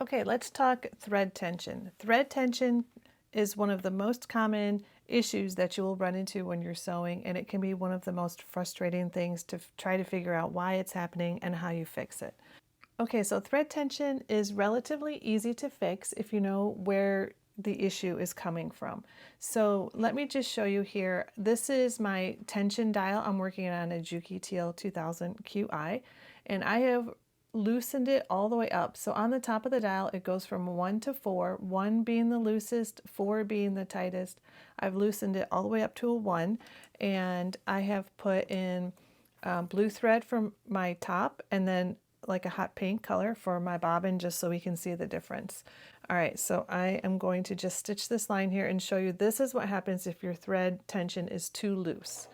Okay, let's talk thread tension. Thread tension is one of the most common issues that you will run into when you're sewing, and it can be one of the most frustrating things to try to figure out why it's happening and how you fix it. Okay, so thread tension is relatively easy to fix if you know where the issue is coming from. So let me just show you here. This is my tension dial. I'm working on a Juki TL-2000Qi, and I have loosened it all the way up. So on the top of the dial, it goes from 1 to 4, 1 being the loosest, 4 being the tightest. I've loosened it all the way up to a 1, and I have put in blue thread from my top, and then like a hot pink color for my bobbin, just so we can see the difference. All right, so I am going to just stitch this line here and show you this is what happens if your thread tension is too loose.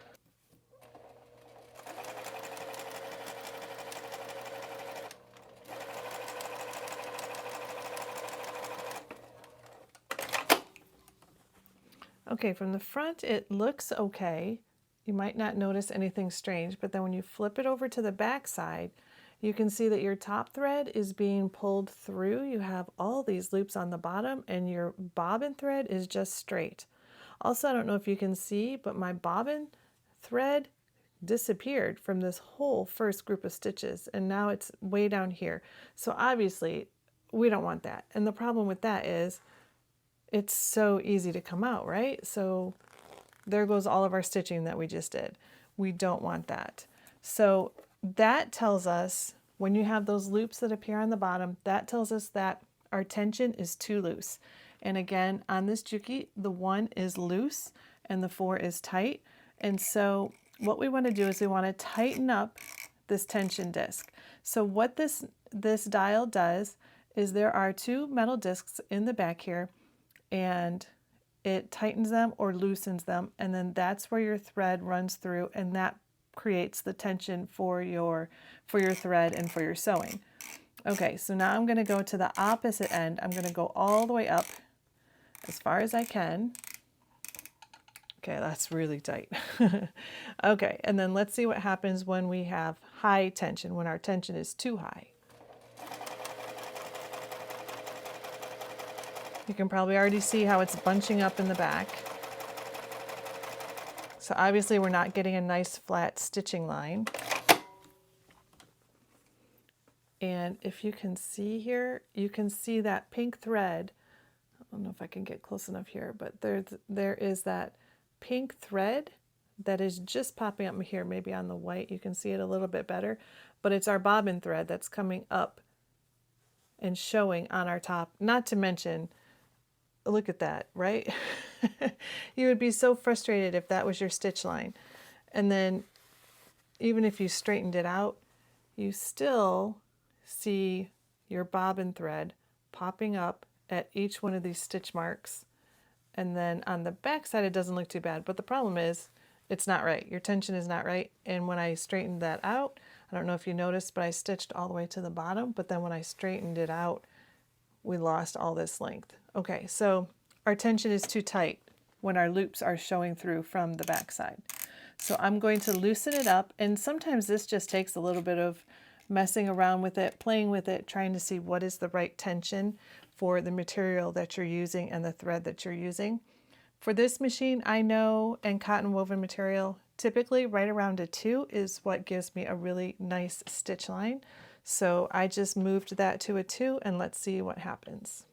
Okay, from the front it looks okay. You might not notice anything strange, but then when you flip it over to the back side, you can see that your top thread is being pulled through. You have all these loops on the bottom, and your bobbin thread is just straight. Also, I don't know if you can see, but my bobbin thread disappeared from this whole first group of stitches, and now it's way down here. So obviously we don't want that. And the problem with that is it's so easy to come out, right? So there goes all of our stitching that we just did. We don't want that. So that tells us, when you have those loops that appear on the bottom, that tells us that our tension is too loose. And again, on this Juki, the 1 is loose and the 4 is tight. And so what we want to do is we want to tighten up this tension disc. So what this dial does is there are 2 metal discs in the back here, and it tightens them or loosens them, and then that's where your thread runs through, and that creates the tension for your thread and for your sewing. Okay, so now I'm going to go to the opposite end. I'm going to go all the way up as far as I can. Okay, that's really tight. Okay, and then let's see what happens when we have high tension, when our tension is too high. You can probably already see how it's bunching up in the back. So obviously we're not getting a nice flat stitching line. And if you can see here, you can see that pink thread. I don't know if I can get close enough here, but there is that pink thread that is just popping up here, maybe on the white. You can see it a little bit better, but it's our bobbin thread that's coming up and showing on our top. Not to mention, look at that, right? You would be so frustrated if that was your stitch line. And then even if you straightened it out, you still see your bobbin thread popping up at each one of these stitch marks. And then on the back side, it doesn't look too bad. But the problem is it's not right. Your tension is not right. And when I straightened that out, I don't know if you noticed, but I stitched all the way to the bottom. But then when I straightened it out, we lost all this length. Okay, so our tension is too tight when our loops are showing through from the back side. So I'm going to loosen it up, and sometimes this just takes a little bit of messing around with it, playing with it, trying to see what is the right tension for the material that you're using and the thread that you're using. For this machine, I know, and cotton woven material, typically right around a 2 is what gives me a really nice stitch line. So I just moved that to a 2, and let's see what happens.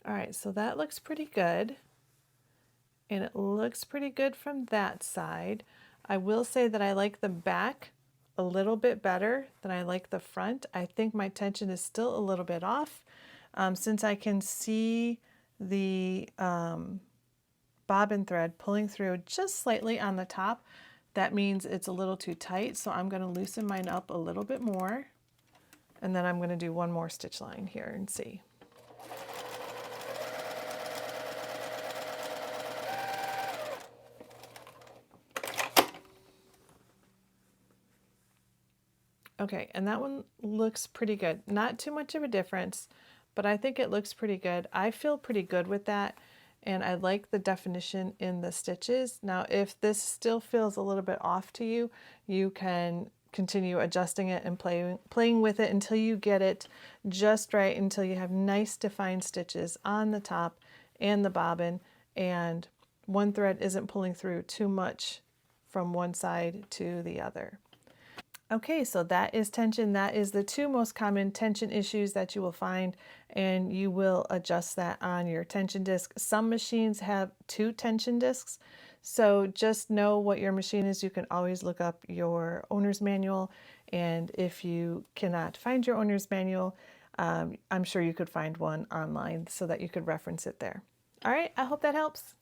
All right, so that looks pretty good. And it looks pretty good from that side. I will say that I like the back a little bit better than I like the front. I think my tension is still a little bit off. Since I can see the bobbin thread pulling through just slightly on the top, that means it's a little too tight. So I'm going to loosen mine up a little bit more. And then I'm going to do one more stitch line here and see. Okay, and that one looks pretty good. Not too much of a difference, but I think it looks pretty good. I feel pretty good with that, and I like the definition in the stitches. Now, if this still feels a little bit off to you, you can continue adjusting it and playing with it until you get it just right, until you have nice defined stitches on the top and the bobbin, and one thread isn't pulling through too much from one side to the other. Okay, so that is tension. That is the two most common tension issues that you will find, and you will adjust that on your tension disc. Some machines have 2 tension discs, so just know what your machine is. You can always look up your owner's manual, and if you cannot find your owner's manual, I'm sure you could find one online so that you could reference it there. All right, I hope that helps.